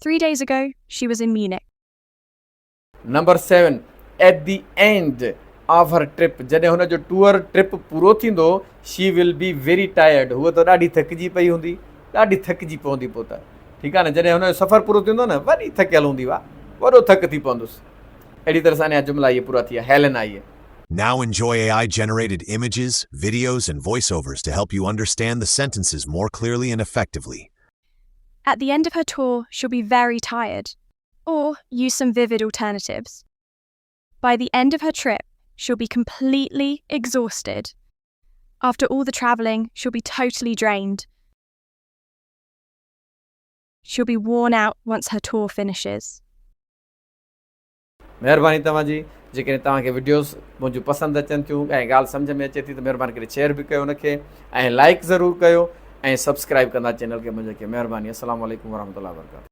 3 days ago, she was in Munich. Number 7, at the end of her trip, जॾहिं हुन जो tour trip पूरो थींदो, she will be very tired. हूअ त ॾाढी थकिजी पई हूंदी, ॾाढी थकिजी पवंदी पोइ त, ठीकु आहे न। जॾहिं हुन जो सफ़र पूरो थींदो न, वॾी थकियल हूंदी हुआ, वॾो थक थी पवंदुसि। अहिड़ी तरह सां अञा जुमिला इहे पूरा थी विया। हेलेन आई है। Now enjoy AI-generated images, videos, and voiceovers to help you understand the sentences more clearly and effectively. At the end of her tour, she'll be very tired. Or use some vivid alternatives. By the end of her trip, she'll be completely exhausted. After all the travelling, she'll be totally drained. She'll be worn out once her tour finishes. महिरबानी तव्हांजी। जेकॾहिं तव्हांखे videos मुंहिंजूं पसंदि अचनि थियूं ऐं ॻाल्हि सम्झ में अचे थी त महिरबानी करे शेयर बि कयो उनखे ऐं लाइक ज़रूरु कयो ऐं सब्सक्राइब कंदा चैनल खे मुंहिंजे खे। महिरबानी। अस्सलामु अलैकुम वरहमतुल्लाहि वबरकातुहू।